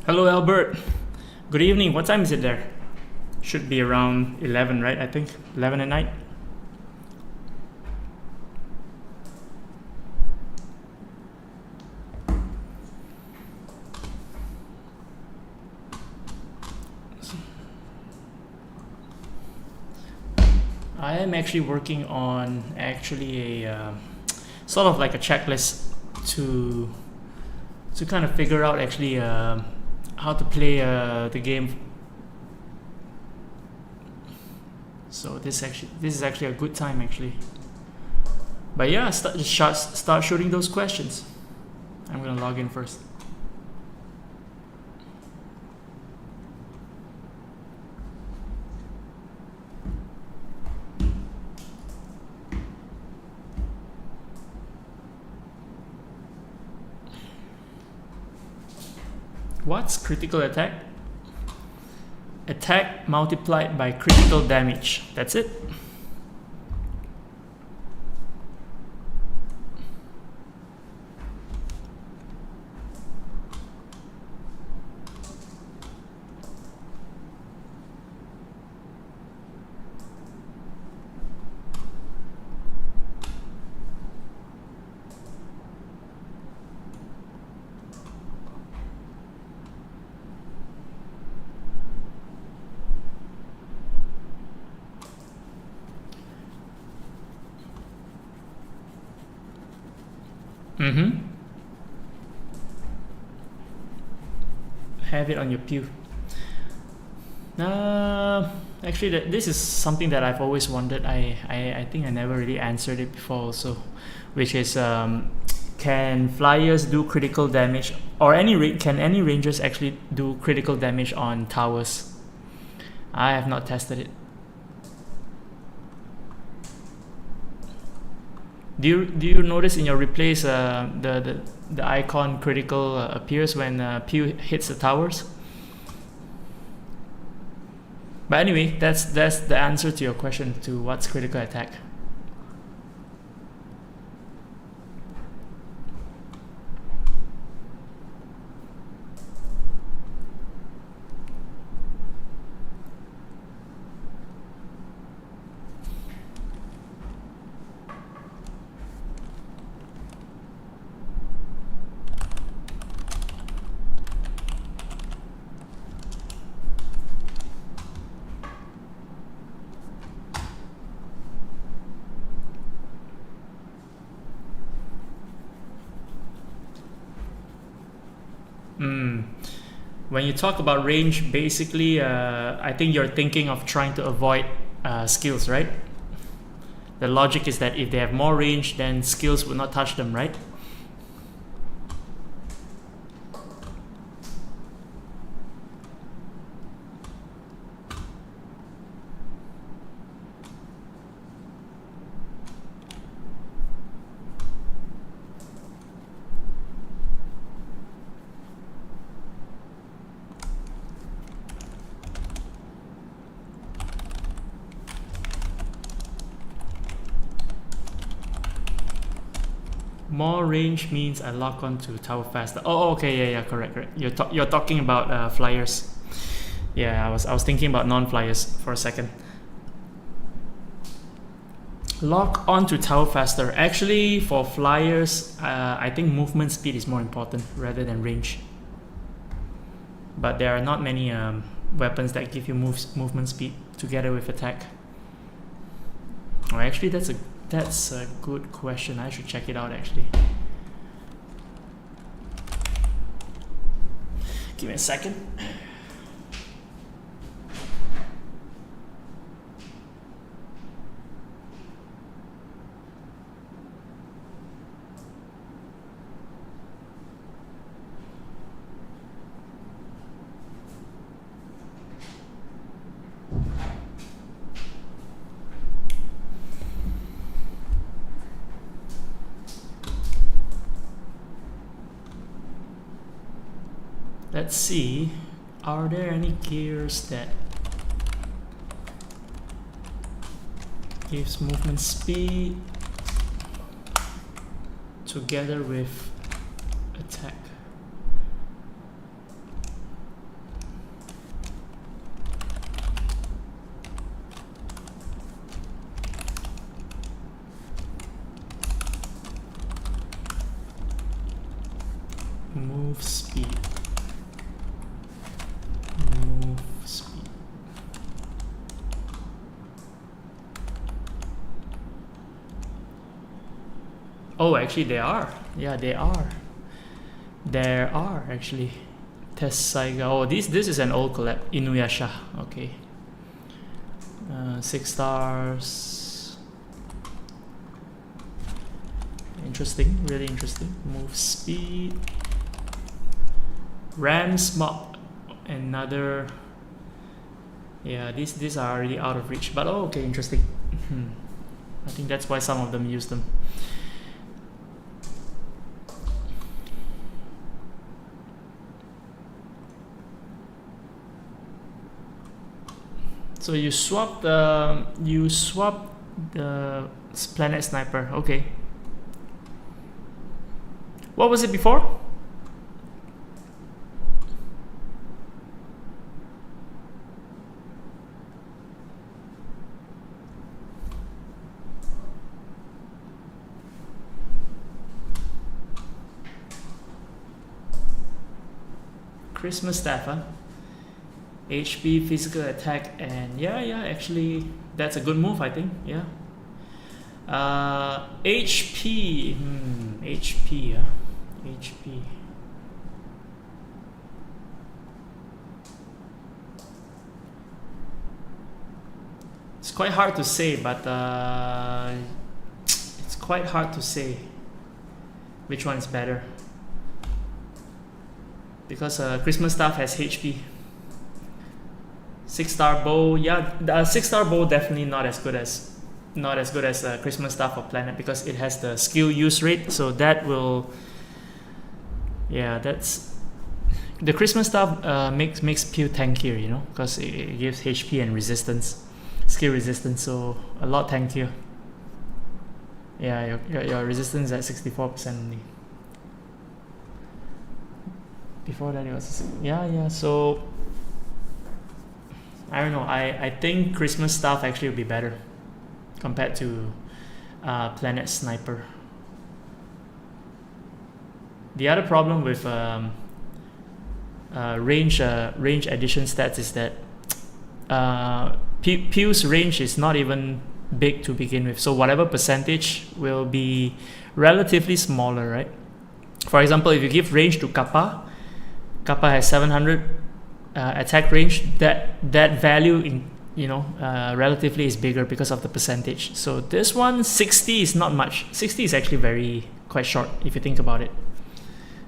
Hello, Albert. Good evening. What time is it there? Should be around 11, right? I think 11 at night. I am actually working on a sort of like a checklist to kind of figure out how to play the game. So this is actually a good time actually. But yeah, start shooting those questions. I'm gonna log in first. What's critical attack? Attack multiplied by critical damage. That's it. Have it on your pew. Actually, this is something that I've always wondered. I think I never really answered it before also, which is can flyers do critical damage, or can any rangers actually do critical damage on towers? I have not tested it. Do you notice in your replays the icon critical appears when Pew hits the towers? But anyway, that's the answer to your question to what's critical attack. When you talk about range, basically, I think you're thinking of trying to avoid skills, right? The logic is that if they have more range, then skills would not touch them, right? More range means I lock onto tower faster. Oh, okay, yeah, correct. You're talking about flyers. Yeah, I was thinking about non-flyers for a second. Lock onto tower faster. Actually, for flyers, I think movement speed is more important rather than range. But there are not many weapons that give you movement speed together with attack. Oh, actually, that's a good question. I should check it out actually. Give me a second. Let's see, are there any gears that gives movement speed together with attack? speed. Move speed. Oh, actually they are. Yeah, they are. There are actually. Tessaiga. Oh, this is an old collab. Inuyasha. Okay. 6 stars. Interesting. Really interesting. Move speed. Ram's mob. Another. Yeah, these are already out of reach. But oh, okay, interesting. I think that's why some of them use them. So you swap the Planet Sniper. Okay. What was it before? Christmas staff, huh? HP, physical attack, and yeah, actually that's a good move, I think. Yeah. HP, HP, yeah. HP. It's quite hard to say, but it's quite hard to say which one is better, because Christmas staff has HP. 6-star bow, yeah, the 6-star bow definitely not as good as Christmas staff or Planet, because it has the skill use rate, so that will, yeah, that's the Christmas staff makes Pew tankier, you know, because it gives HP and resistance, skill resistance, so a lot tankier. Yeah, your resistance at 64% only. Before that it was, yeah, so I don't know. I think Christmas staff actually will be better compared to Planet Sniper. The other problem with range addition stats is that Pew's range is not even big to begin with. So whatever percentage will be relatively smaller, right? For example, if you give range to Kappa has 700 attack range. That value in relatively is bigger because of the percentage. So this one 60 is not much. 60 is actually quite short if you think about it.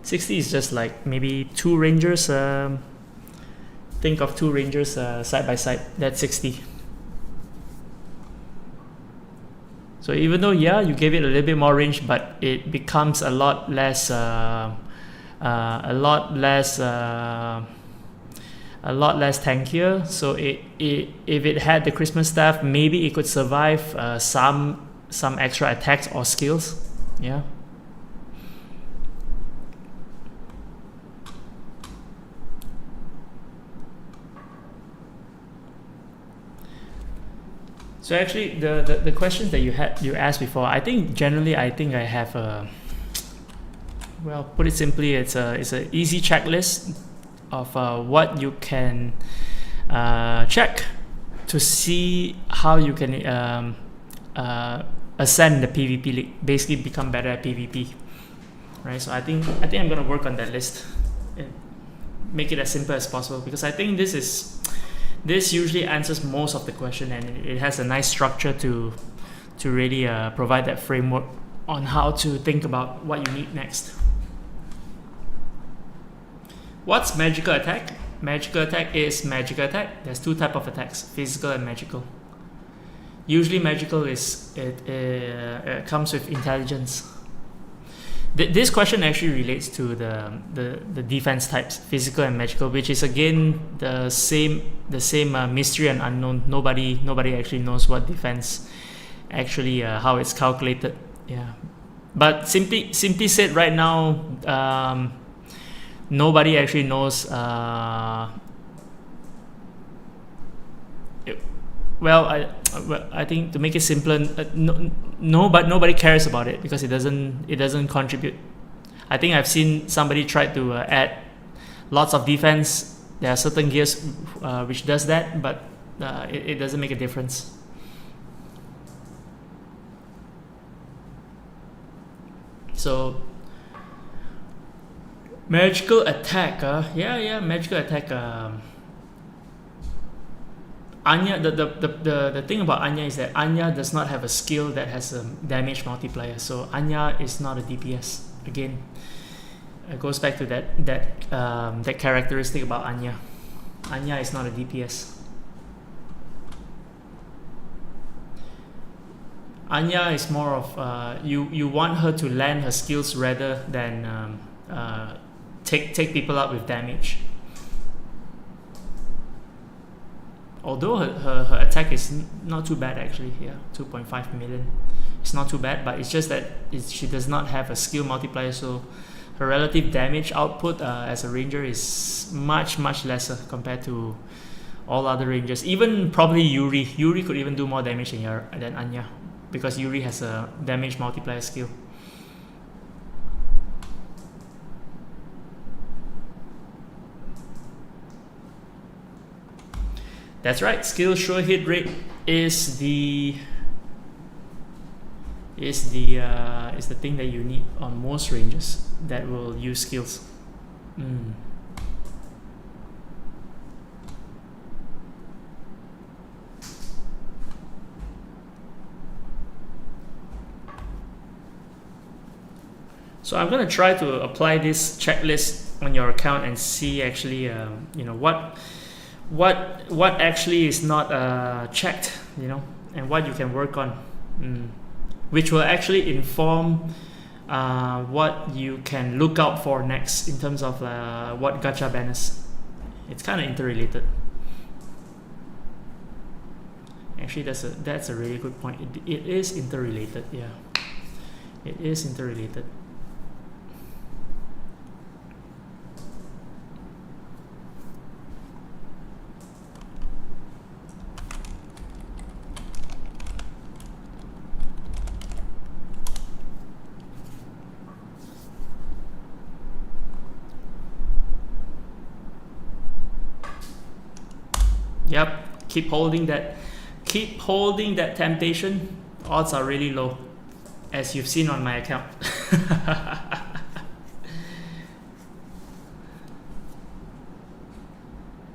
60 is just like maybe 2 rangers. Think of 2 rangers side by side. That's 60. So even though you gave it a little bit more range, but it becomes a lot less tankier. So if it had the Christmas staff, maybe it could survive some extra attacks or skills. Yeah. So actually, the questions that you asked before, I think generally I have a, well, put it simply, it's an easy checklist of what you can check to see how you can ascend the PvP league, basically become better at PvP, right? So I think I'm gonna work on that list and make it as simple as possible, because I think this usually answers most of the question, and it has a nice structure to really provide that framework on how to think about what you need next. What's magical attack? Magical attack is magical attack. There's 2 types of attacks, physical and magical. Usually magical it comes with intelligence. This question actually relates to the defense types, physical and magical, which is again the same mystery and unknown. Nobody actually knows what defense actually how it's calculated. Yeah, but simply said, right now nobody actually knows. I think to make it simpler, but nobody cares about it because it doesn't contribute. I think I've seen somebody try to add lots of defense. There are certain gears which does that, but it doesn't make a difference. So magical attack, yeah, magical attack. Anya, the thing about Anya is that Anya does not have a skill that has a damage multiplier. So Anya is not a DPS. Again, it goes back to that characteristic about Anya. Anya is not a DPS. Anya is more of you want her to land her skills rather than take people out with damage. Although her attack is not too bad actually, yeah, 2.5 million. It's not too bad, but it's just that she does not have a skill multiplier, so her relative damage output as a ranger is much lesser compared to all other rangers. Even probably Yuri. Yuri could even do more damage than Anya, because Yuri has a damage multiplier skill. That's right. Skill sure hit rate is the thing that you need on most rangers that will use skills. So I'm gonna try to apply this checklist on your account and see actually, what actually is not checked, and what you can work on, which will actually inform what you can look out for next in terms of what gacha banners. It's kind of interrelated. Actually, that's a really good point. It is interrelated. Yeah, it is interrelated. Yep, keep holding that temptation. Odds are really low, as you've seen on my account.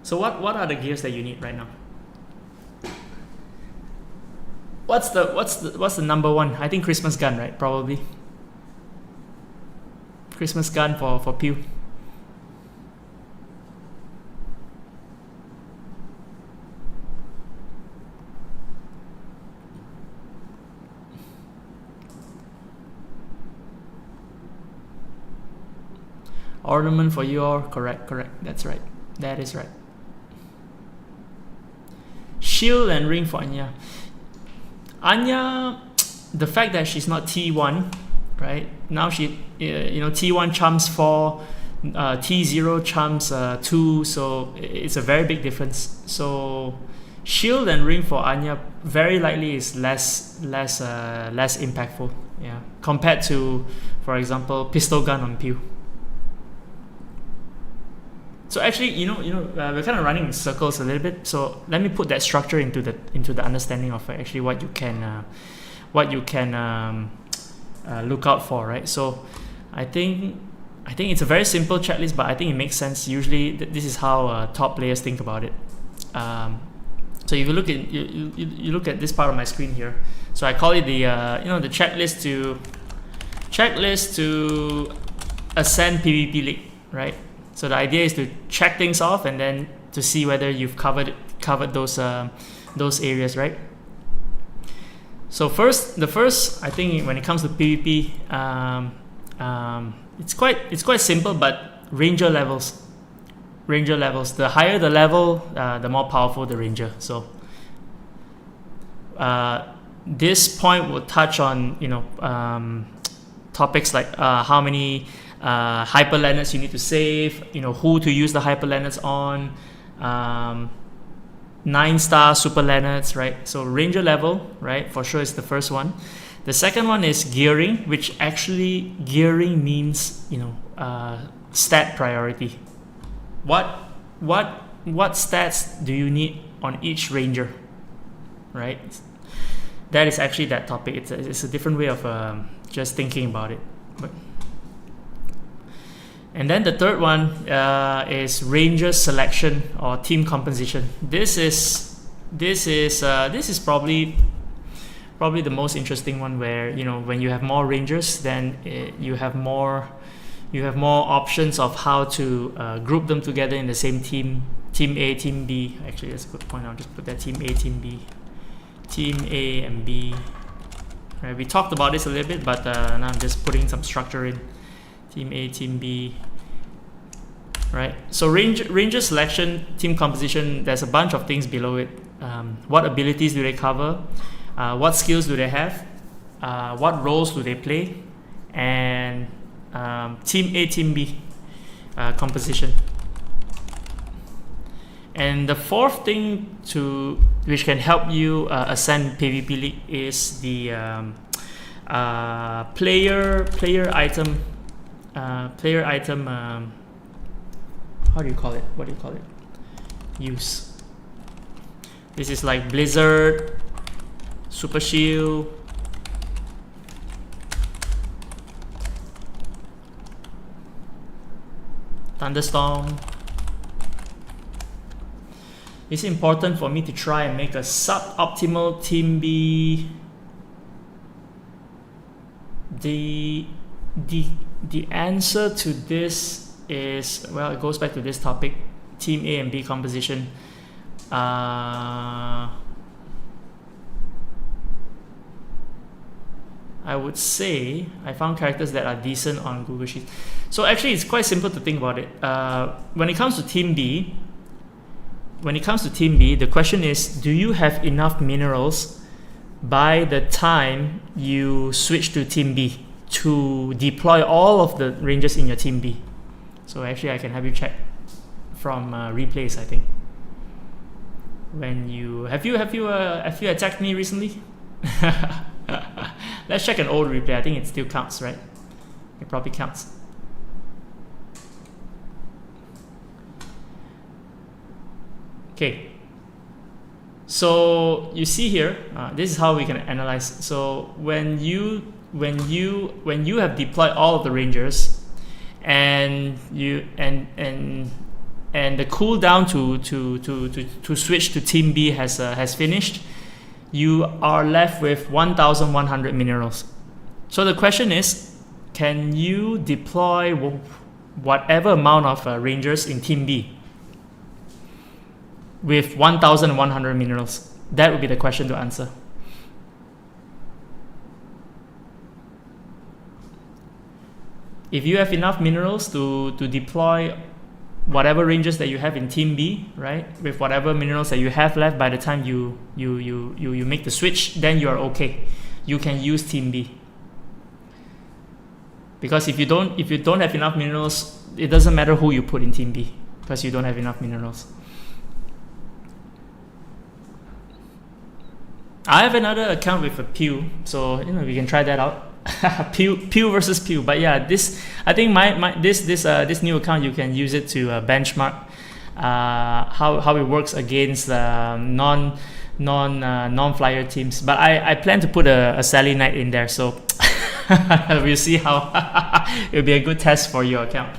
So what are the gears that you need right now? What's the number one? I think Christmas gun, right? Probably. Christmas gun for Pew. Ornament for Yor, correct, that's right, that is right. Shield and ring for Anya. Anya, the fact that she's not T1, right? Now she, T1 chumps 4, T0 chumps 2, so it's a very big difference. So shield and ring for Anya very likely is less impactful, yeah, compared to, for example, pistol gun on Pew. So actually, we're kind of running in circles a little bit. So let me put that structure into the understanding of actually what you can look out for, right? So I think it's a very simple checklist, but I think it makes sense. Usually, this is how top players think about it. So if you look at you look at this part of my screen here. So I call it the the checklist to ascend PvP League, right? So the idea is to check things off and then to see whether you've covered those areas, right? So the first I think when it comes to PvP, it's quite simple, but ranger levels. The higher the level, the more powerful the ranger. So this point will touch on topics like how many hyper lands you need to save, who to use the hyper lands on, 9-star super lands, right? So ranger level, right, for sure is the first one. The second one is gearing, which actually gearing means stat priority. what stats do you need on each ranger, right? That is actually that topic. It's a different way of just thinking about it. And then the third one is ranger selection or team composition. This is probably the most interesting one, where when you have more rangers, then you have more options of how to group them together in the same team A, team B. Actually, that's a good point. I'll just put that team A, team B, team A and B. Right, we talked about this a little bit, but now I'm just putting some structure in. Team A, team B. Right, so ranger selection, team composition, there's a bunch of things below it. What abilities do they cover? What skills do they have? What roles do they play? And team A, team B composition. And the fourth thing which can help you ascend PvP League is the player item. How do you call it? What do you call it? Use. This is like Blizzard, Super Shield, Thunderstorm. It's important for me to try and make a suboptimal team B. The answer to this is, well, it goes back to this topic, team A and B composition. I would say I found characters that are decent on Google Sheets. So actually, it's quite simple to think about it. When it comes to team B, the question is, do you have enough minerals by the time you switch to team B to deploy all of the rangers in your team B? So actually, I can have you check from replays, I think. When have you attacked me recently? Let's check an old replay. I think it still counts, right? It probably counts. Okay. So you see here, this is how we can analyze. So when you have deployed all of the rangers, and the cooldown to switch to team B has finished, you are left with 1,100 minerals. So the question is, can you deploy whatever amount of rangers in team B with 1,100 minerals? That would be the question to answer. If you have enough minerals to deploy whatever rangers that you have in team B, right, with whatever minerals that you have left by the time you make the switch, then you are okay. You can use team B. Because if you don't have enough minerals, it doesn't matter who you put in team B, because you don't have enough minerals. I have another account with a Pew, so we can try that out. Pew versus Pew. But yeah, I think this new account, you can use it to benchmark how it works against non-flyer teams. But I plan to put a Sally Knight in there, so we'll see how it'll be a good test for your account.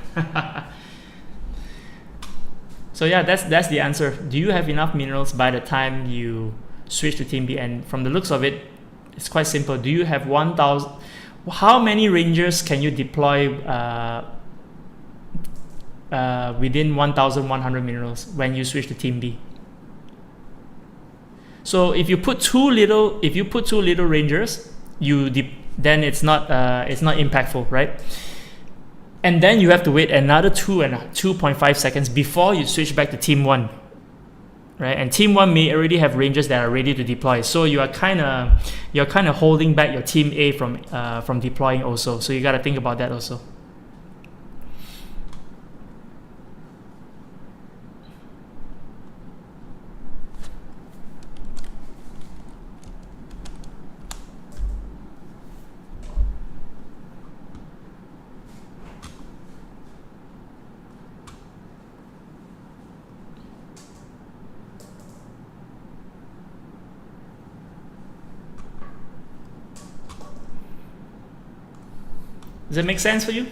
So yeah, that's the answer. Do you have enough minerals by the time you switch to team B? And from the looks of it, it's quite simple. Do you have 1,000? How many rangers can you deploy within 1,100 minerals when you switch to team B? So if you put too little rangers, then it's not impactful, right? And then you have to wait another 2.5 seconds before you switch back to team 1. Right, and team 1 may already have rangers that are ready to deploy, so you're kind of holding back your team A from deploying also. So you got to think about that also. Does it make sense for you?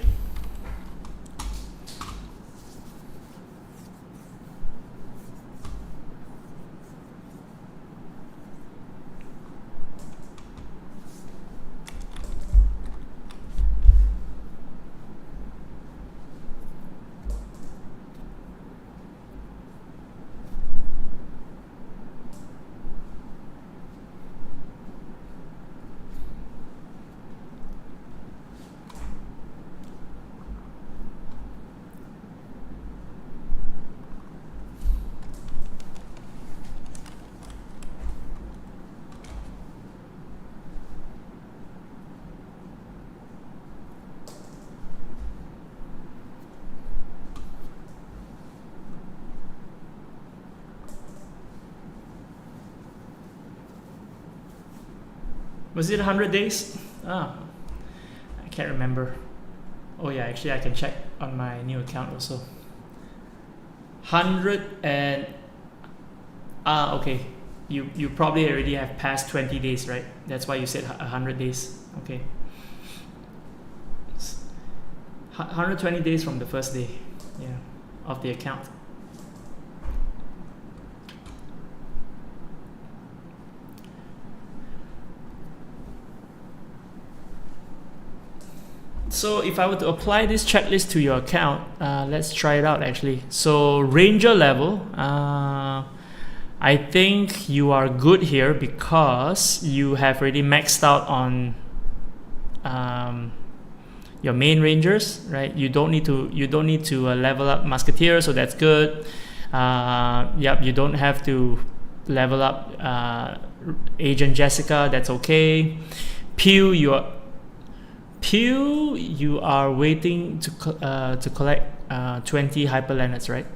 Was it 100 days? Ah, I can't remember. Oh yeah, actually I can check on my new account also. 100 and okay. You probably already have passed 20 days, right? That's why you said 100 days. Okay. 120 days from the first day, yeah, of the account. So if I were to apply this checklist to your account, let's try it out actually. So Ranger level, I think you are good here because you have already maxed out on your main Rangers, right? You don't need to level up Musketeer, so that's good. Yep, you don't have to level up Agent Jessica, that's okay. Pew, you are waiting to collect 20 Hyper Leonards, right?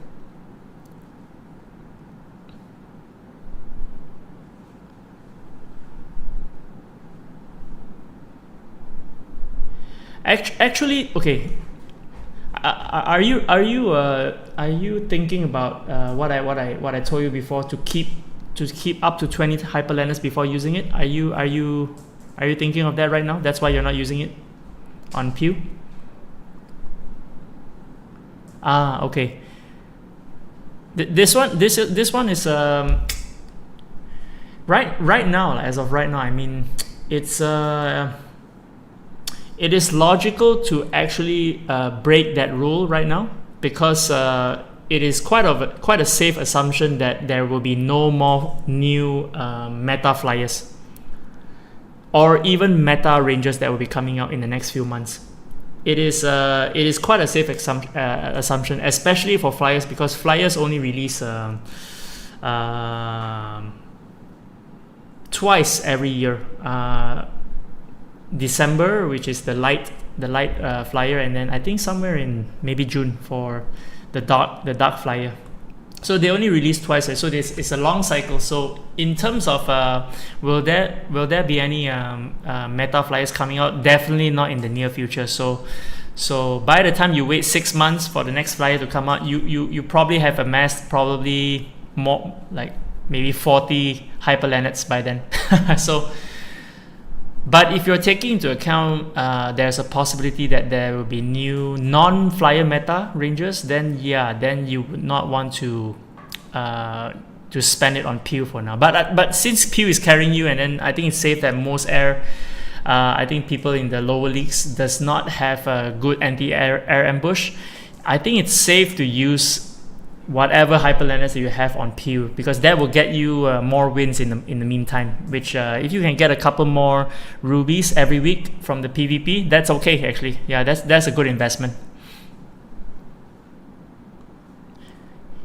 Actually, okay. Are you thinking about what I told you before to keep up to 20 Hyper Leonards before using it? Are you thinking of that right now? That's why you're not using it on Pew? Okay. This one is right now, as of right now, I mean, it is logical to actually break that rule right now because it is quite a safe assumption that there will be no more new meta flyers or even meta rangers that will be coming out in the next few months. It is quite a safe assumption, especially for flyers, because flyers only release twice every year. December, which is the light flyer, and then I think somewhere in maybe June for the dark flyer. So they only release twice, so it's a long cycle. So in terms of will there be any meta flyers coming out? Definitely not in the near future. So by the time you wait 6 months for the next flyer to come out, you probably have amassed probably more, like maybe 40 Hyper Leonards by then. But if you're taking into account there's a possibility that there will be new non-flyer meta rangers, then you would not want to spend it on Pew for now. But since Pew is carrying you, and then I think it's safe that most I think people in the lower leagues does not have a good anti-air ambush, I think it's safe to use whatever Hyper Leonards that you have on Pew, because that will get you more wins in the meantime, which if you can get a couple more rubies every week from the PvP, that's okay actually. Yeah, that's a good investment.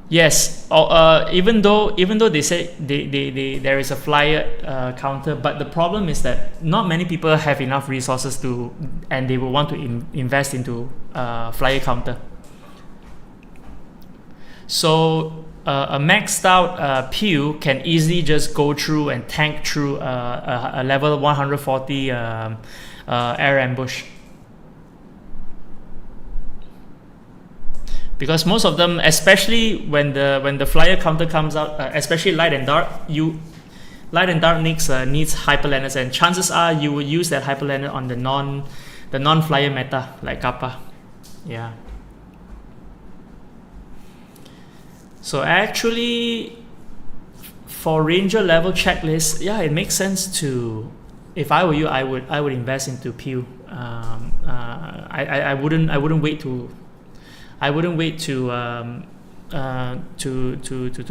Yes, even though they say they there is a flyer counter, but the problem is that not many people have enough resources and they will want to invest into flyer counter. So a maxed out Pew can easily just go through and tank through a level 140 air ambush, because most of them, especially when the flyer counter comes out, especially light and dark, needs Hyper Leonards, and chances are you will use that Hyper Leonard on the the non-flyer meta like Kappa. Yeah. So actually, for Ranger level checklist, yeah, it makes sense to. If I were you, I would invest into Pew. I wouldn't wait to. I wouldn't wait to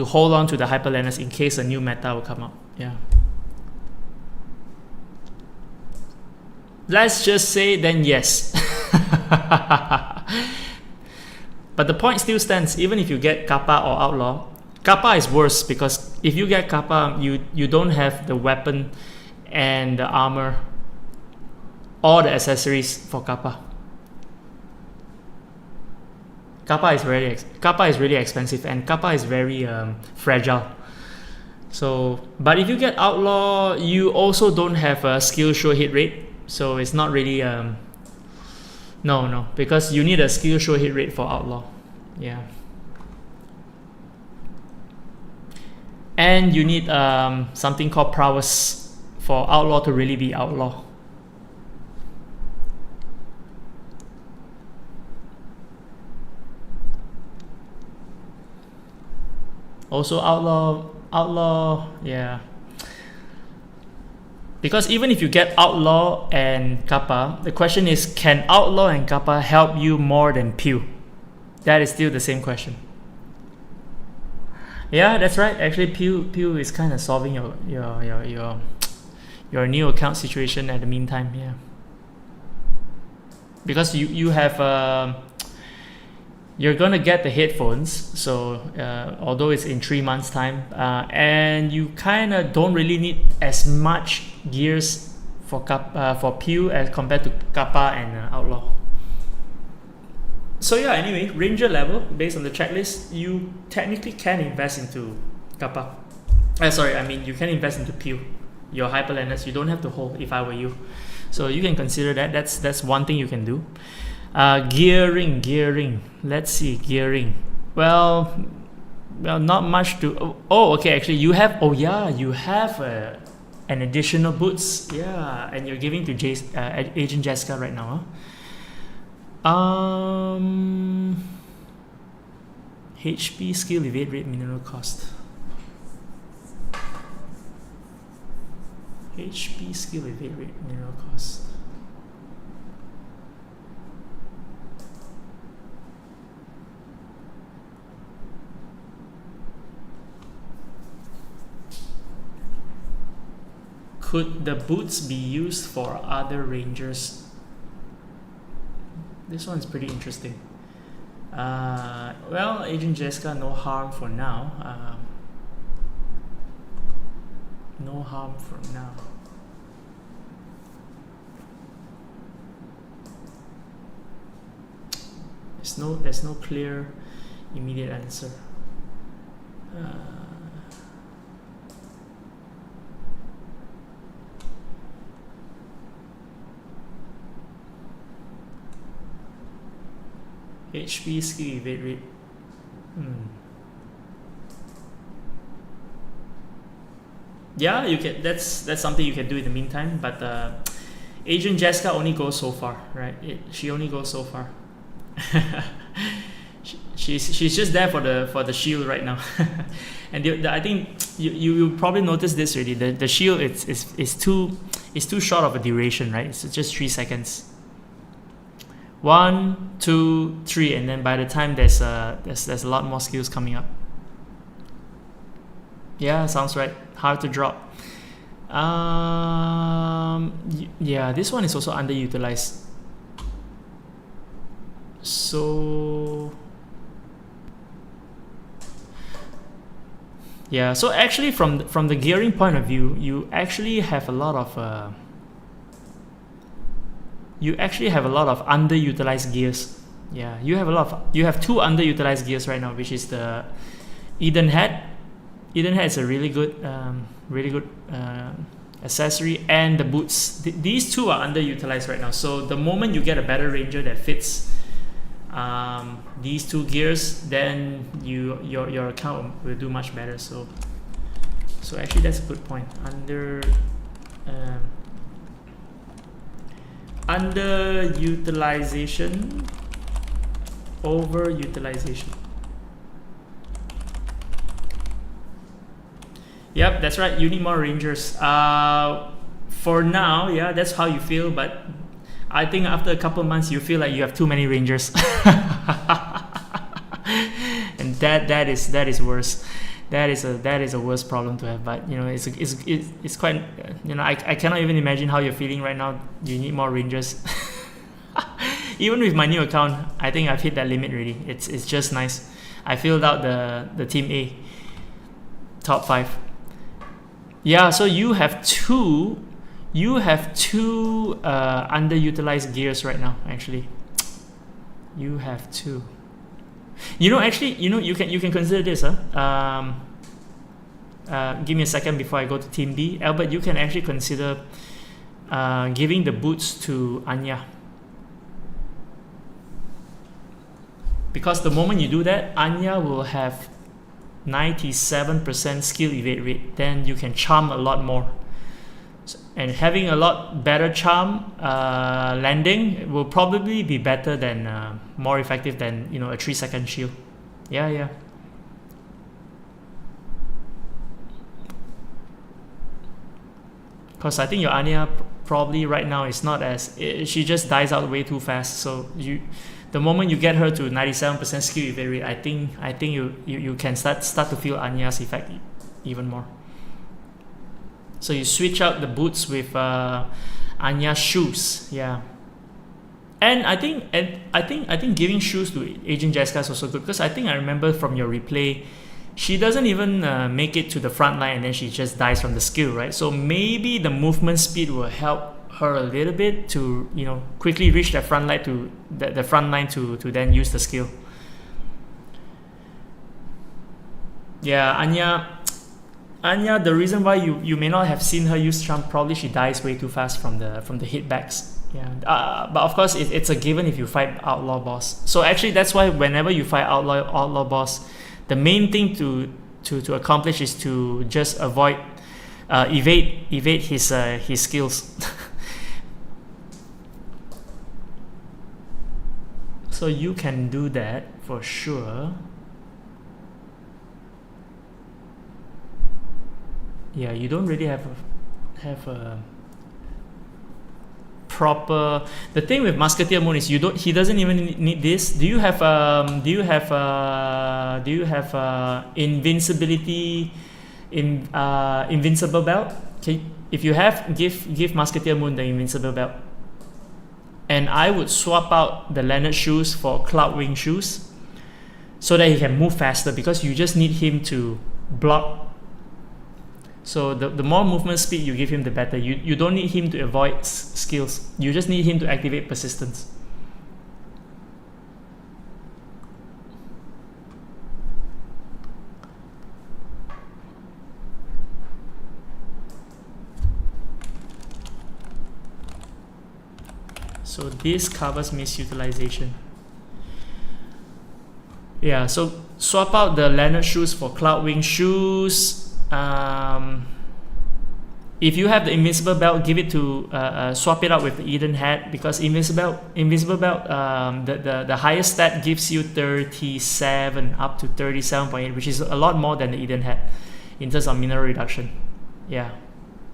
hold on to the Hyperlanders in case a new meta will come up. Yeah. Let's just say then yes. But the point still stands. Even if you get Kappa or Outlaw, Kappa is worse because if you get Kappa, you don't have the weapon and the armor or the accessories for Kappa. Kappa is really expensive, and Kappa is very fragile. So, but if you get Outlaw, you also don't have a skill show hit rate. So it's not really no, because you need a skill show hit rate for Outlaw. Yeah. And you need something called prowess for Outlaw to really be Outlaw. Also Outlaw, yeah. Because even if you get Outlaw and Kappa, the question is, can Outlaw and Kappa help you more than Pew? That is still the same question. Yeah, that's right. Actually, Pew is kind of solving your new account situation at the meantime. Yeah, because you have you're gonna get the headphones. So although it's in 3 months' time, and you kind of don't really need as much gears for Pew as compared to Kappa and Outlaw. So yeah, anyway, Ranger level, based on the checklist, you technically can invest into Kappa. You can invest into Pew, your Hyperlanders. You don't have to hold if I were you. So you can consider that. That's one thing you can do. Gearing. Let's see, gearing. Well, not much to. Oh, okay. Actually, you have. Oh yeah, you have an additional boots. Yeah, and you're giving to Agent Jessica right now. Huh? HP skill evade rate mineral cost. HP skill evade rate mineral cost. Could the boots be used for other rangers? This one is pretty interesting. Well, Agent Jessica, no harm for now. No harm for now. There's no clear, immediate answer. HP skill evade rate. Yeah, you can. That's something you can do in the meantime. But Agent Jessica only goes so far, right? She only goes so far. she's just there for the shield right now. And I think you probably noticed this already. The shield is too short of a duration, right? It's just 3 seconds. 1, 2, 3, and then by the time there's a lot more skills coming up. Yeah, sounds right. Hard to drop. Yeah, this one is also underutilized. So yeah, so actually from the gearing point of view, you actually have a lot of underutilized gears. Yeah, you have 2 underutilized gears right now, which is the Eden Head. Eden Head is a really good accessory, and the boots. These 2 are underutilized right now. So the moment you get a better ranger that fits these 2 gears, then your account will do much better. So actually that's a good point. Underutilization, overutilization. Yep, that's right. You need more rangers. For now, yeah, that's how you feel. But I think after a couple of months, you feel like you have too many rangers, and that is worse. That is a worse problem to have. But you know, it's quite. You know, I cannot even imagine how you're feeling right now. You need more rangers. Even with my new account, I think I've hit that limit already. It's just nice. I filled out the team A top 5. Yeah, so you have two underutilized gears right now. Actually, you have 2. You know, actually, you know, you can consider this. Give me a second before I go to team B. Albert, you can actually consider giving the boots to Anya. Because the moment you do that, Anya will have 97% skill evade rate. Then you can charm a lot more. And having a lot better charm landing will probably be better than more effective than, you know, a 3-second shield. Yeah. Because I think your Anya probably right now is not as, she just dies out way too fast. So the moment you get her to 97% skill evade rate, I think you can start to feel Anya's effect even more. So you switch out the boots with Anya's shoes, yeah. And I think giving shoes to Agent Jessica is also good, because I think I remember from your replay, she doesn't even make it to the front line and then she just dies from the skill, right? So maybe the movement speed will help her a little bit to, you know, quickly reach the front line to then use the skill. Yeah, Anya, the reason why you may not have seen her use charm, probably she dies way too fast from the hitbacks. Yeah, but of course it's a given if you fight outlaw boss. So actually that's why whenever you fight outlaw boss, the main thing to accomplish is to just avoid evade his skills. So you can do that for sure. Yeah, you don't really have a proper. The thing with Musketeer Moon is he doesn't even need this. Do you have invincibility invincible belt? Okay, if you have, give Musketeer Moon the invincible belt. And I would swap out the Leonard shoes for Cloudwing shoes so that he can move faster, because you just need him to block. So the more movement speed you give him, the better. You don't need him to avoid skills. You just need him to activate persistence. So this covers misutilization. Yeah, so swap out the Leonard shoes for Cloudwing shoes. If you have the invincible belt, give it to swap it out with the Eden hat, because invincible belt, the highest stat gives you 37 up to 37.8, which is a lot more than the Eden hat in terms of mineral reduction. Yeah,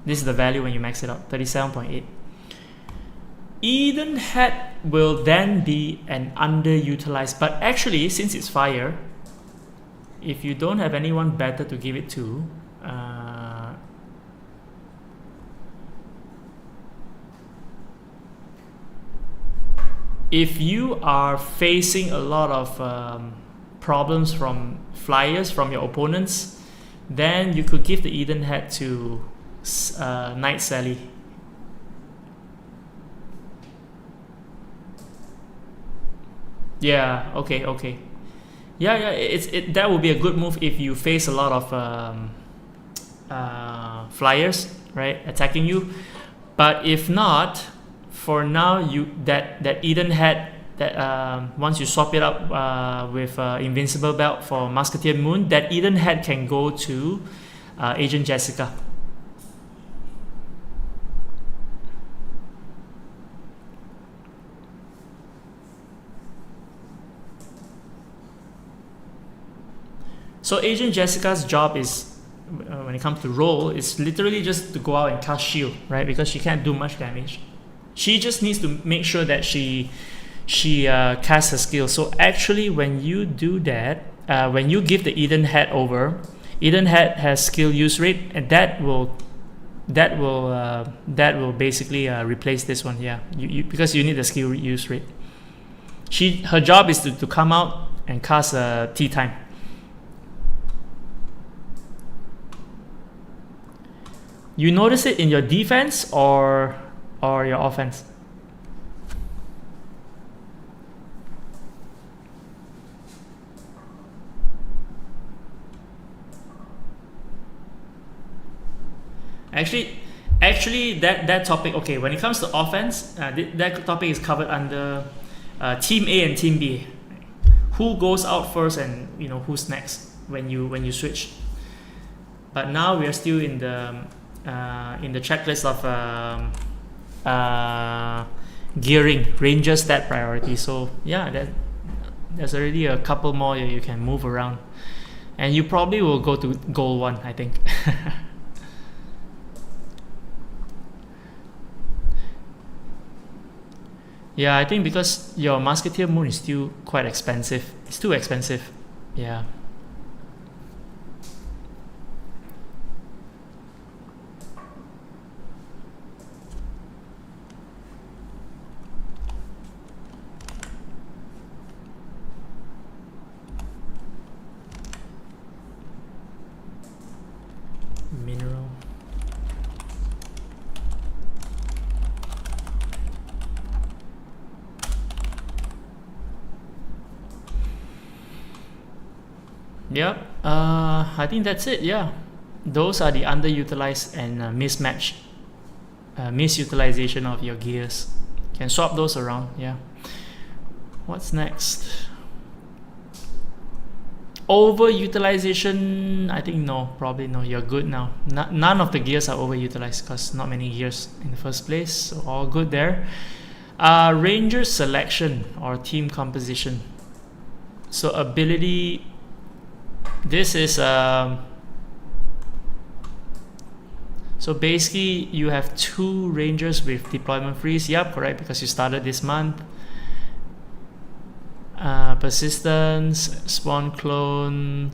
this is the value when you max it out, 37.8. Eden hat will then be an underutilized, but actually since it's fire, if you don't have anyone better to give it to, if you are facing a lot of problems from flyers from your opponents, then you could give the Eden hat to Night Sally. Yeah, okay. Yeah, that would be a good move if you face a lot of flyers, right, attacking you. But if not, for now, that Eden hat, that once you swap it up with invincible belt for Musketeer Moon, that Eden hat can go to Agent Jessica. So Agent Jessica's job is, when it comes to roll, is literally just to go out and cast shield, right? Because she can't do much damage. She just needs to make sure that she casts her skill. So actually, when you do that, when you give the Eden Head over, Eden Head has skill use rate, and that will basically replace this one. Yeah, because you need the skill use rate. Her job is to come out and cast tea time. You notice it in your defense or your offense? Actually, that topic. Okay, when it comes to offense, that topic is covered under Team A and Team B. Who goes out first, and who's next when you switch. But now we are still in the checklist of gearing, Ranger stat priority. So yeah, there's already a couple more you can move around, and you probably will go to goal 1, I think. Yeah, I think because your Musketeer Moon is still quite expensive. It's too expensive. Yeah. Mineral. Yep. I think that's it. Yeah, those are the underutilized and misutilization of your gears. Can swap those around. Yeah. What's next? Overutilization, I think no, probably no. You're good now. None of the gears are overutilized because not many gears in the first place, so all good there. Ranger selection or team composition. So ability. This is so basically you have 2 Rangers with deployment freeze. Yep, correct, because you started this month. Persistence, spawn clone.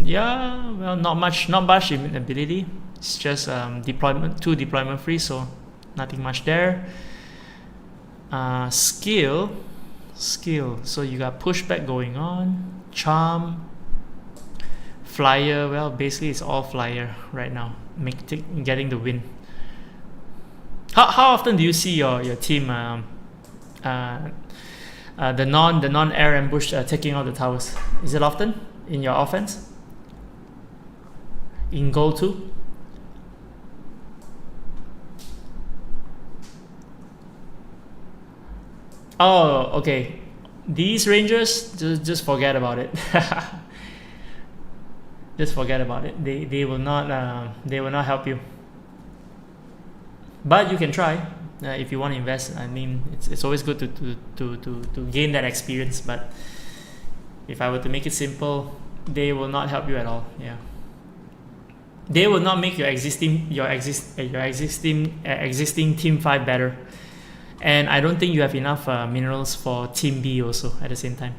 Yeah, well, not much in ability. It's just 2 deployment free, so nothing much there. Skill. So you got pushback going on. Charm. Flyer. Well, basically it's all flyer right now. Getting the win. How often do you see your team? The non-air ambush taking out the towers. Is it often in your offense? In goal 2? Oh, okay. These Rangers, just forget about it. Just forget about it. They will not help you. But you can try. If you want to invest, I mean, it's always good to gain that experience. But if I were to make it simple, they will not help you at all. Yeah, they will not make your existing team 5 better. And I don't think you have enough minerals for team B also at the same time.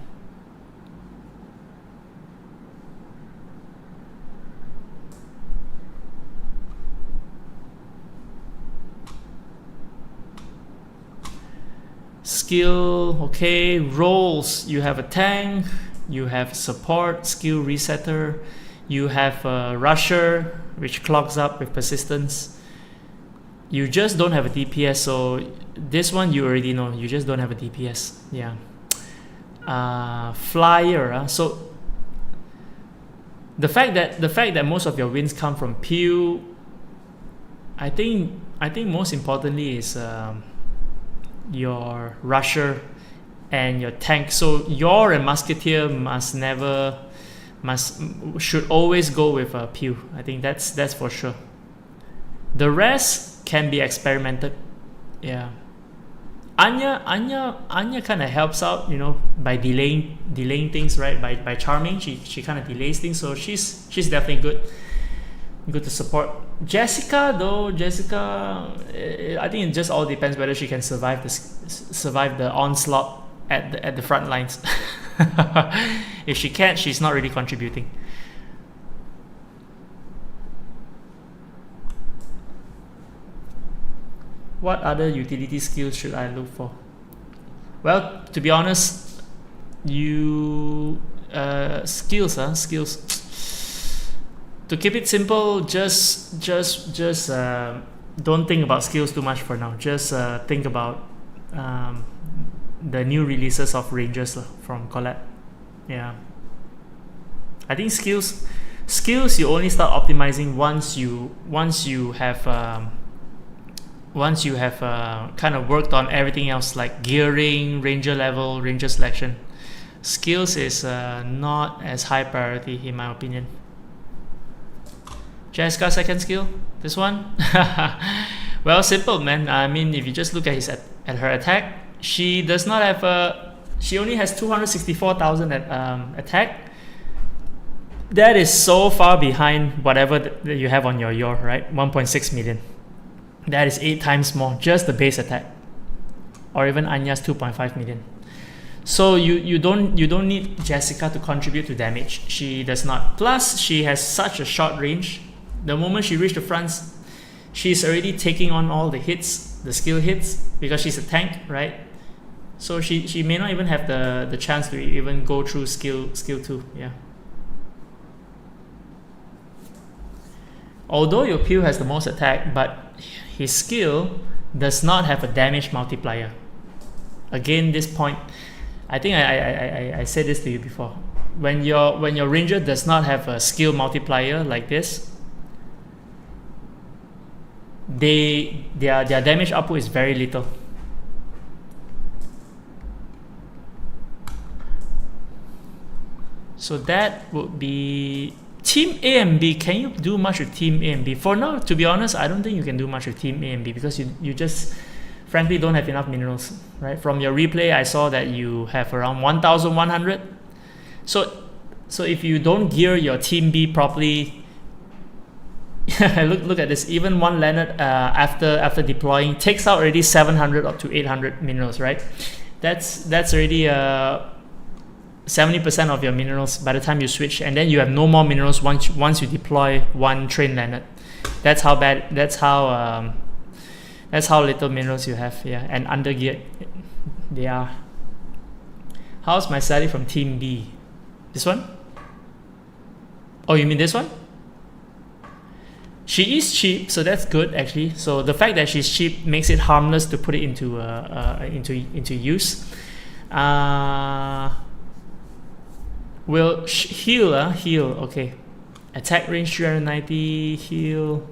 Skill, okay. Roles, you have a tank, you have support, skill resetter, you have a rusher, which clogs up with persistence. You just don't have a DPS, so this one you already know, you just don't have a DPS. Yeah. Flyer, so the fact that most of your wins come from Pew, I think most importantly is your rusher and your tank. So your and musketeer should always go with a Pew. I think that's for sure. The rest can be experimented. Yeah, Anya kind of helps out, you know, by delaying things, right? By charming, she kind of delays things, so she's definitely good to support. Jessica, though, I think it just all depends whether she can survive the onslaught at the front lines. If she can't, she's not really contributing. What other utility skills should I look for? Well, to be honest, skills. To keep it simple, just don't think about skills too much for now. Just think about the new releases of Rangers from Colette. Yeah, I think skills you only start optimizing once you have kind of worked on everything else, like gearing, ranger level, ranger selection. Skills is not as high priority in my opinion. Jessica second skill, this one. Well, simple, man. I mean, if you just look at her attack, she does not have she only has 264,000 attack. That is so far behind whatever that you have on your right, 1.6 million. That is 8 times more, just the base attack, or even Anya's 2.5 million. So you don't need Jessica to contribute to damage. She does not. Plus, she has such a short range. The moment she reaches the fronts, she's already taking on all the hits, the skill hits, because she's a tank, right? So she may not even have the chance to even go through skill 2. Yeah. Although your Pew has the most attack, but his skill does not have a damage multiplier. Again, this point, I think I said this to you before. When your ranger does not have a skill multiplier like this, their damage output is very little. So that would be Team A and B. Can you do much with Team A and B? For now, to be honest, I don't think you can do much with Team A and B because you just frankly don't have enough minerals, right? From your replay, I saw that you have around 1,100. So if you don't gear your Team B properly, look at this. Even one Leonard after deploying takes out already 700 up to 800 minerals, right? That's already 70% of your minerals by the time you switch, and then you have no more minerals once you deploy one train Leonard. That's how bad. That's how little minerals you have. Yeah, and under geared they are. How's my Sally from Team B? This one? Oh, you mean this one? She is cheap, so that's good actually. So the fact that she's cheap makes it harmless to put it into use. Will heal, okay. Attack range 390, heal.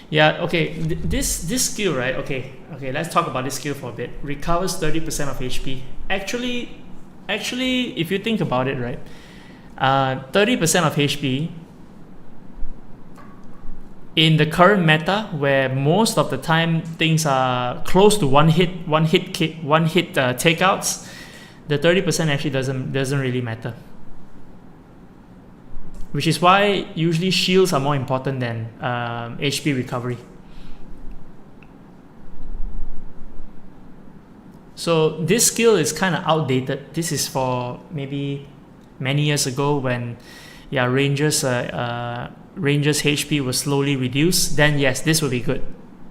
Yeah, okay. This skill, right? Okay. Let's talk about this skill for a bit. Recovers 30% of HP. Actually, if you think about it, right? 30% of HP in the current meta, where most of the time things are close to one hit takeouts. The 30% actually doesn't really matter, which is why usually shields are more important than HP recovery. So this skill is kind of outdated. This is for maybe many years ago when Rangers HP was slowly reduced. Then yes, this would be good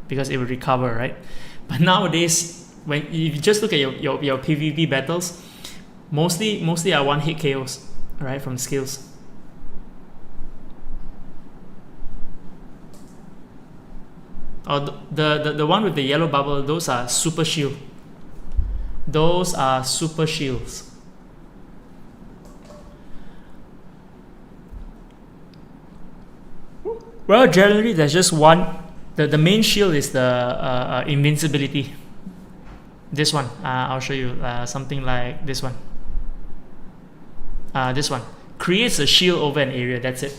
because it would recover, right? But nowadays, when you just look at your PvP battles, mostly are one hit KOs, right, from skills. Or the one with the yellow bubble, those are super shield. Those are super shields. Well, generally there's just one. The main shield is the invincibility. This one, I'll show you something like this one. This one creates a shield over an area. That's it.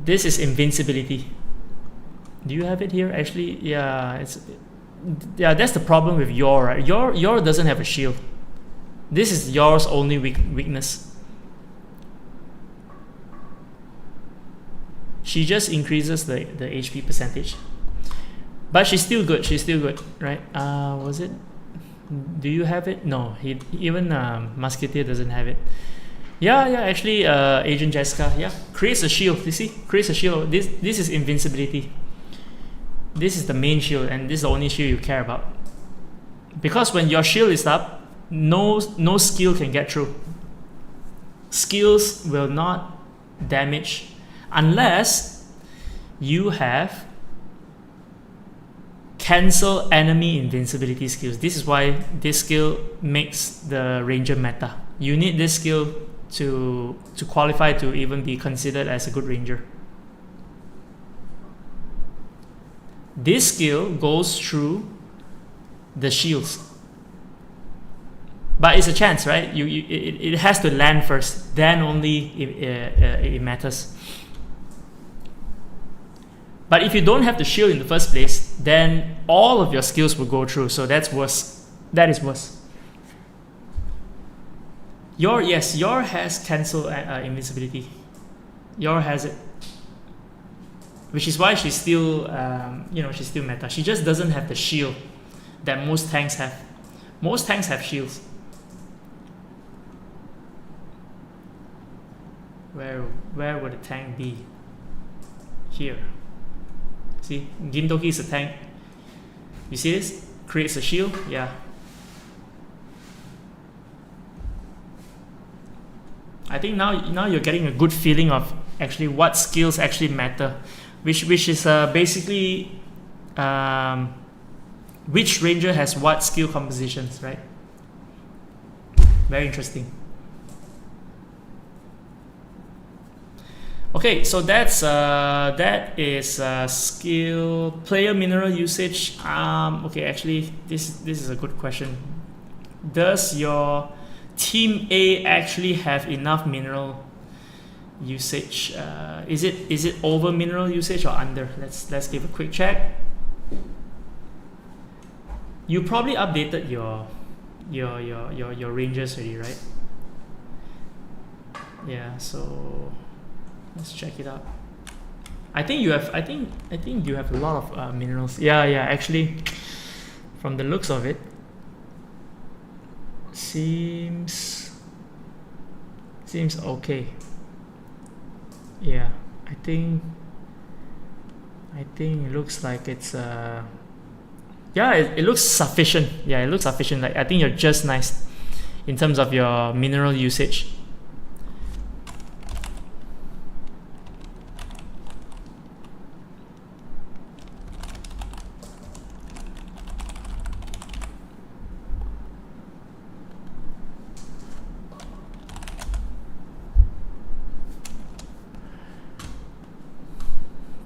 This is invincibility. Do you have it here? Actually, yeah, that's the problem with Yor, right? Yor doesn't have a shield. This is Yor's only weakness. She just increases the HP percentage. But she's still good, right? Was it? Do you have it? No, even Musketeer doesn't have it. Yeah, actually, Agent Jessica, yeah, creates a shield, you see? Creates a shield. This is invincibility. This is the main shield, and this is the only shield you care about. Because when your shield is up, no skill can get through. Skills will not damage unless you have cancel enemy invincibility skills. This is why this skill makes the ranger meta. You need this skill to qualify to even be considered as a good ranger. This skill goes through the shields, but it's a chance, right? It has to land first, then only it matters. But if you don't have the shield in the first place, then all of your skills will go through. So that's worse. That is worse. Yor has cancel invincibility. Yor has it, which is why she's still she's still meta. She just doesn't have the shield that most tanks have. Most tanks have shields. Where would the tank be? Here. See, Gintoki is a tank. You see this? Creates a shield. Yeah. I think now you're getting a good feeling of actually what skills actually matter, which is basically which ranger has what skill compositions, right? Very interesting. Okay, so that is skill player mineral usage. Okay, actually this is a good question. Does your team A actually have enough mineral usage? Is it over mineral usage or under? Let's give a quick check. You probably updated your rangers already, right? Yeah, so let's check it out. I think you have a lot of minerals. Yeah, actually, from the looks of it, seems okay. Yeah, I think it looks like it's it looks sufficient. Yeah, it looks sufficient. Like I think you're just nice in terms of your mineral usage.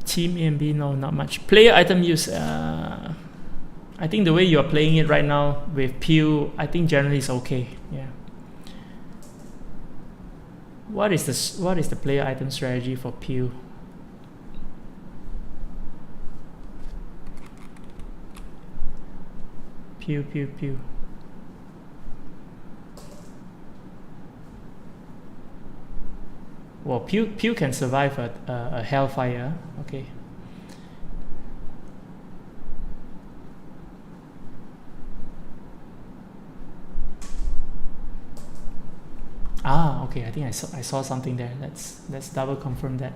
Team A and B, no, not much. Player item use. I think the way you're playing it right now with Pew, I think generally is okay. Yeah. What is the player item strategy for Pew? Pew. Well, Pew can survive a Hellfire. Okay. Okay. I think I saw something there. Let's double confirm that.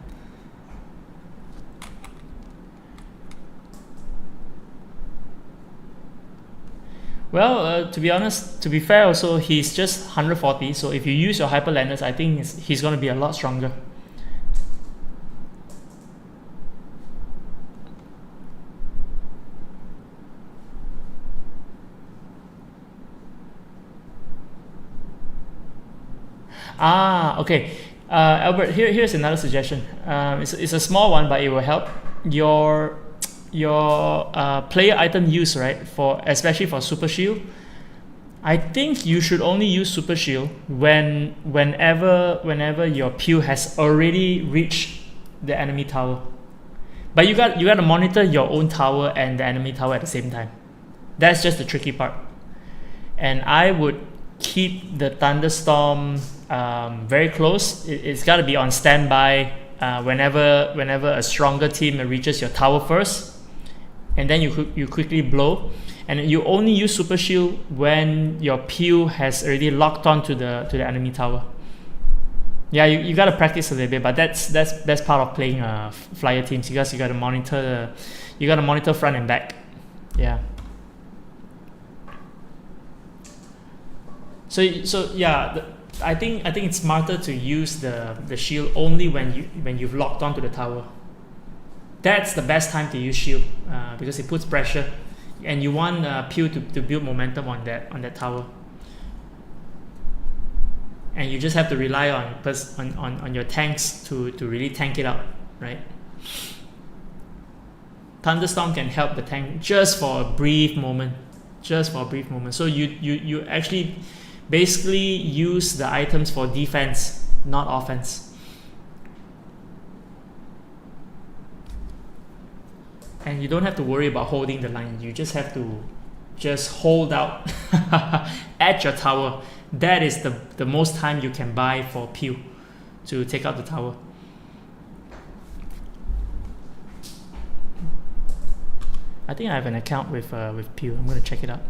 Well, to be honest, to be fair, also he's just 140. So if you use your Hyperlanders, I think he's going to be a lot stronger. Okay. Albert, here's another suggestion. It's a small one, but it will help. Your player item use, right, especially for Super Shield, I think you should only use Super Shield whenever your Pew has already reached the enemy tower, But you got to monitor your own tower and the enemy tower at the same time. That's just the tricky part. And I would keep the thunderstorm very close. It's got to be on standby whenever a stronger team reaches your tower first, and then you quickly blow. And you only use super shield when your pew has already locked on to the enemy tower. Yeah, you gotta practice a little bit, but that's part of playing flyer teams. You gotta monitor front and back. Yeah. So yeah, I think it's smarter to use the shield only when you've locked onto the tower. That's the best time to use shield because it puts pressure, and you want pew to build momentum on that tower. And you just have to rely on your tanks to really tank it out, right? Thunderstorm can help the tank just for a brief moment. So you actually basically use the items for defense, not offense. And you don't have to worry about holding the line. You just have to hold out at your tower. That is the most time you can buy for pew to take out the tower. I think I have an account with pew. I'm gonna check it out.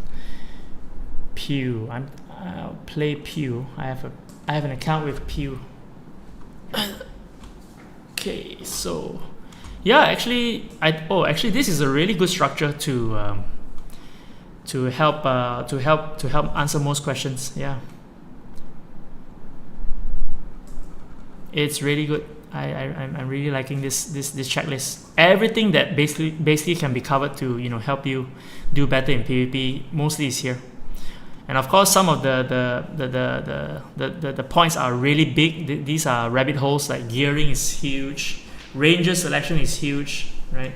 Pew. I'll play pew. I have an account with pew. Okay, so yeah, actually this is a really good structure to help answer most questions. Yeah, it's really good. I'm really liking this checklist. Everything that basically can be covered to help you do better in PvP mostly is here. And of course, some of the points are really big. These are rabbit holes. Like gearing is huge, ranger selection is huge, right?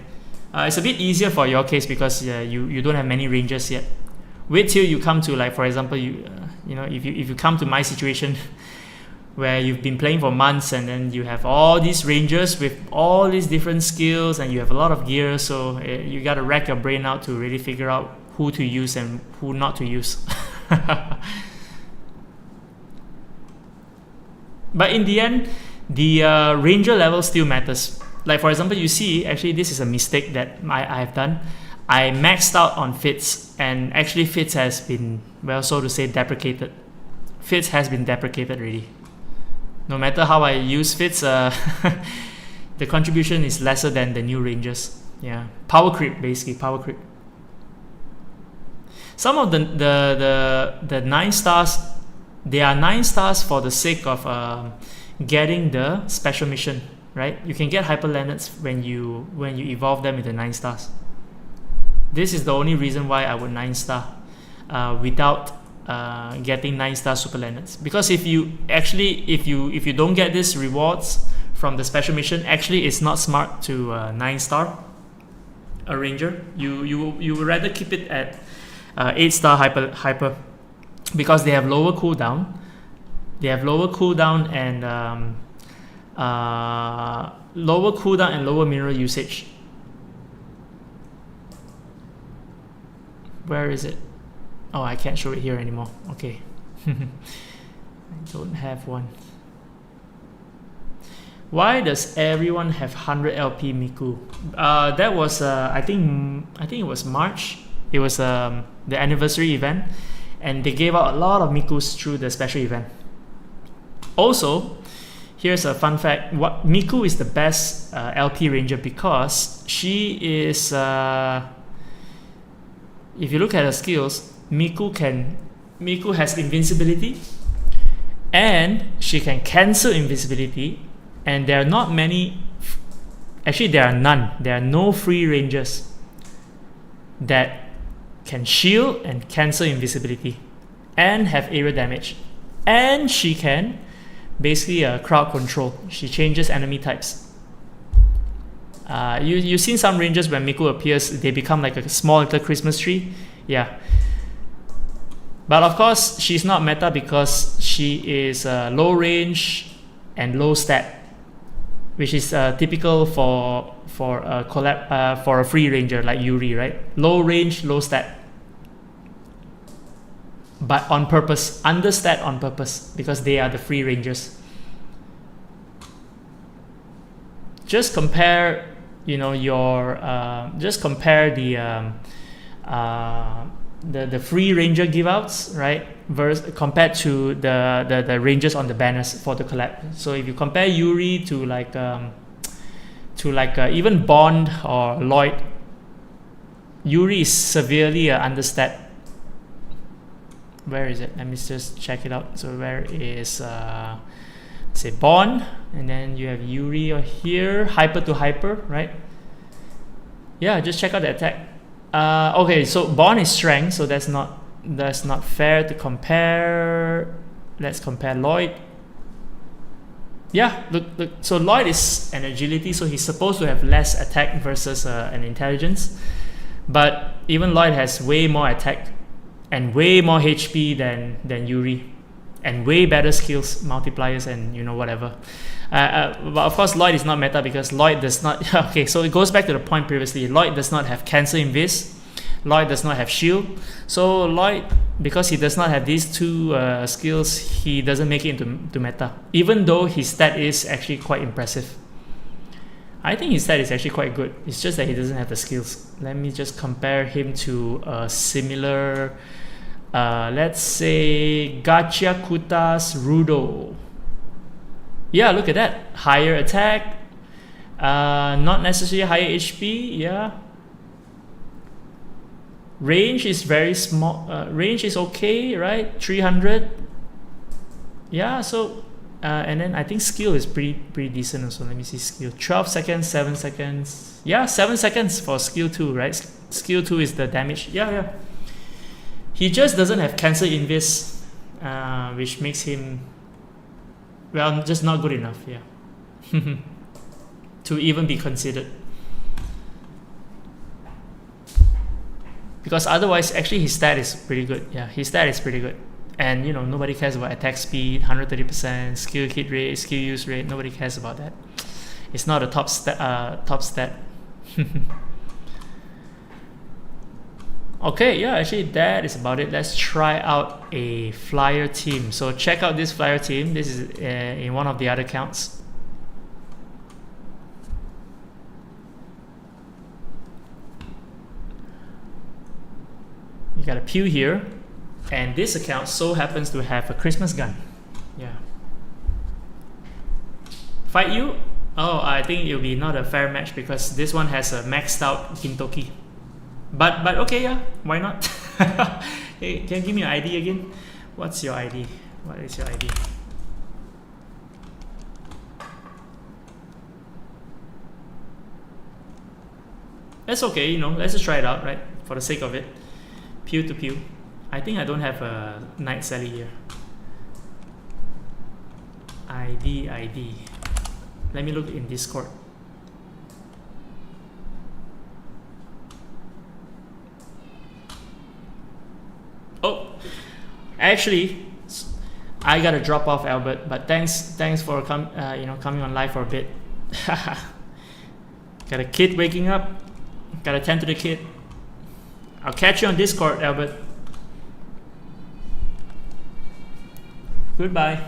It's a bit easier for your case because you don't have many rangers yet. Wait till you come to, like, for example, if you come to my situation where you've been playing for months and then you have all these rangers with all these different skills and you have a lot of gear, so you got to rack your brain out to really figure out who to use and who not to use. But in the end, the ranger level still matters. Like, for example, you see, actually this is a mistake that I have done. I maxed out on Fitz, and actually Fitz has been, well, so to say, deprecated. Fitz has been deprecated already. No matter how I use Fitz, the contribution is lesser than the new rangers. Yeah, power creep, basically power creep. Some of the 9 stars, they are 9 stars for the sake of getting the special mission, right? You can get hyper Leonards when you evolve them into 9 stars. This is the only reason why I would 9 star without getting 9 star super Leonards. Because if you don't get these rewards from the special mission, actually it's not smart to 9 star a ranger. You would rather keep it at 8 star hyper because they have lower cooldown. They have lower cooldown and lower mineral usage. Where is it? Oh, I can't show it here anymore. Okay. I don't have one. Why does everyone have 100 LP Miku? That was I think it was March. It was the anniversary event, and they gave out a lot of Mikus through the special event. Also, here's a fun fact. Miku is the best LP ranger because she is. If you look at her skills, Miku has invincibility, and she can cancel invisibility. And there are not many. Actually, there are none. There are no free rangers that can shield and cancel invisibility and have area damage, and she can basically crowd control. She changes enemy types. You've seen some rangers when Miku appears, they become like a small little Christmas tree. Yeah, but of course she's not meta because she is low range and low stat. which is typical for a free ranger like Yuri, right? Low range, low stat, but on purpose, understat on purpose, because they are the free rangers. Just compare, you know, your just compare the free ranger give outs, right, versus compared to the rangers on the banners for the collab. So if you compare Yuri to like even Bond or Lloyd, Yuri is severely understat. Where is it? Let me just check it out. So where is say Bond, and then you have Yuri here, hyper to hyper, right? Yeah, just check out the attack. Okay, so Bond is strength, so that's not fair to compare. Let's compare Lloyd. Yeah, look. So Lloyd is an agility, so he's supposed to have less attack versus an intelligence. But even Lloyd has way more attack and way more HP than Yuri, and way better skills multipliers and you know whatever. But of course Lloyd is not meta because Lloyd does not okay, so it goes back to the point previously. Lloyd does not have cancel invis, Lloyd does not have shield, so Lloyd, because he does not have these two skills, he doesn't make it into meta, even though his stat is actually quite impressive. I think his stat is actually quite good, it's just that he doesn't have the skills. Let me just compare him to a similar let's say Gachiakuta's Rudo. Yeah, look at that. Higher attack, not necessarily higher HP. Yeah. Range is very small. Range is okay, right? 300. Yeah. So, and then I think skill is pretty decent also. Let me see skill. 12 seconds, 7 seconds. Yeah, 7 seconds for skill 2, right? Skill 2 is the damage. Yeah. He just doesn't have cancel invis, which makes him, well, just not good enough, yeah, to even be considered. Because otherwise, actually, his stat is pretty good. Yeah, his stat is pretty good. And, you know, nobody cares about attack speed, 130%, skill hit rate, skill use rate. Nobody cares about that. It's not a top stat. Okay, yeah, actually that is about it. Let's try out a flyer team. So check out this flyer team. This is in one of the other accounts. You got a Pew here, and this account so happens to have a Christmas gun. Yeah. Fight you? Oh, I think it'll be not a fair match because this one has a maxed out Gintoki. But okay, yeah, why not? Hey, can you give me your ID again? What's your ID? What is your ID? That's okay, you know, let's just try it out, right? For the sake of it. Pew to pew. I think I don't have a Night Sally here. ID. Let me look in Discord. Oh, actually, I gotta drop off, Albert. But thanks for coming on live for a bit. Got a kid waking up. Gotta tend to the kid. I'll catch you on Discord, Albert. Goodbye.